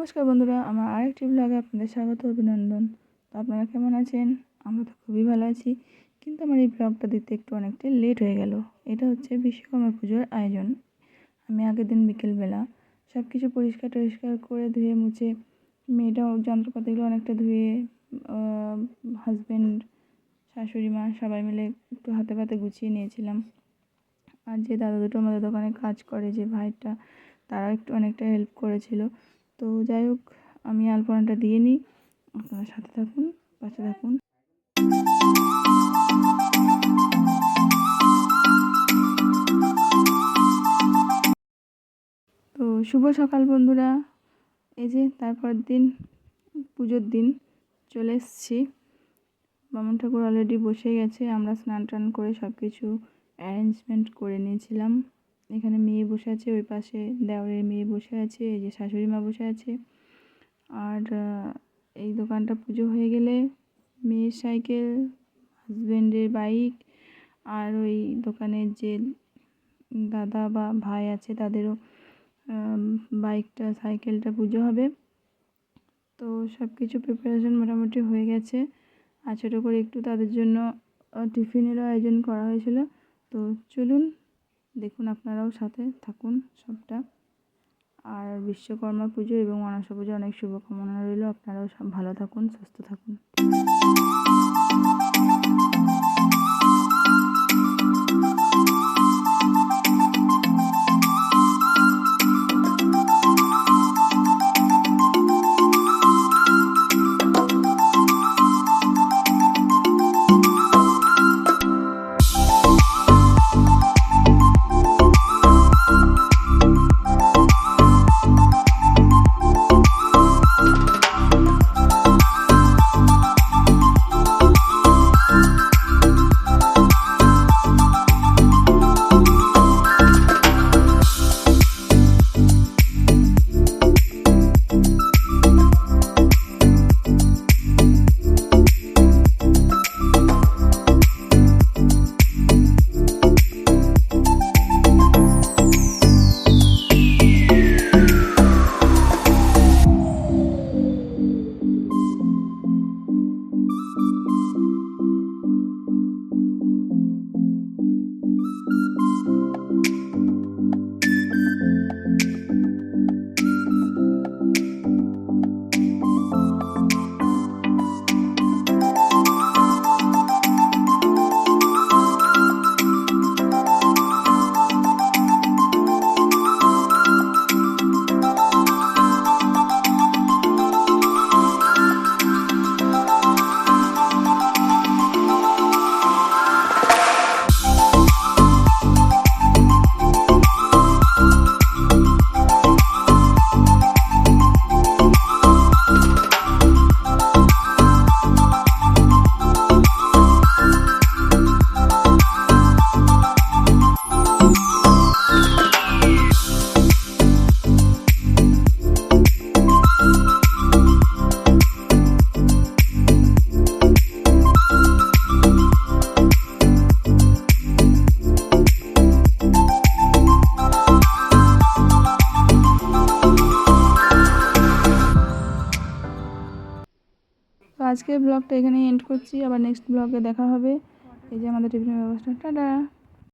নমস্কার বন্ধুরা, আমার আরেকটি ব্লগে আপনাদের স্বাগত অভিনন্দন। তো আপনারা কেমন আছেন? আমরা তো খুবই ভালো আছি, কিন্তু আমার এই ব্লগটা দিতে একটু অনেকটা লেট হয়ে গেল। এটা হচ্ছে বিশ্বকর্মা পুজোর আয়োজন। আমি আগের দিন বিকেলবেলা সব কিছু পরিষ্কার টরিষ্কার করে ধুয়ে মুছে মেয়েটাও যন্ত্রপাতিগুলো অনেকটা ধুয়ে হাজব্যান্ড, শাশুড়ি মা সবাই মিলে একটু হাতে পাতে গুছিয়ে নিয়েছিলাম। আর যে দাদা দুটো আমাদের দোকানে কাজ করে, যে ভাইটা, তারা একটু অনেকটা হেল্প করেছিল। তো যাই হোক, আমি আলপনাটা দিয়ে নিই। আপনারা সাথে থাকুন, পাশে থাকুন। তো শুভ সকাল বন্ধুরা। এই যে তারপরের দিন, পুজোর দিন চলে এসেছি। বামুন ঠাকুর অলরেডি বসে গেছে। আমরা স্নান টান করে সব কিছু অ্যারেঞ্জমেন্ট করে নিয়েছিলাম। এখানে মেয়ে বসে আছে, ওই পাশে দেওরের মেয়ে বসে আছে, এই যে শাশুড়ি মা বসে আছে। আর এই দোকানটা পুজো হয়ে গেলে মেয়ের সাইকেল, হাজব্যান্ডের বাইক, আর ওই দোকানের যে দাদা বা ভাই আছে তাদেরও বাইকটা, সাইকেলটা পুজো হবে। তো সব কিছু প্রিপারেশন মোটামুটি হয়ে গেছে। আর ছোটো করে একটু তাদের জন্য টিফিনেরও আয়োজন করা হয়েছিল। তো চলুন দেখুন, আপনারাও সাথে থাকুন সবটা। আর বিশ্বকর্মা পুজো এবং মনসা পুজো অনেক শুভকামনা রইল। আপনারাও সব ভালো থাকুন, সুস্থ থাকুন। তো আজকের ব্লগটা এখানেই এন্ড করছি। আবার নেক্সট ব্লগে দেখা হবে। এই যে আমাদের টিফিনের ব্যবস্থা। টাটা।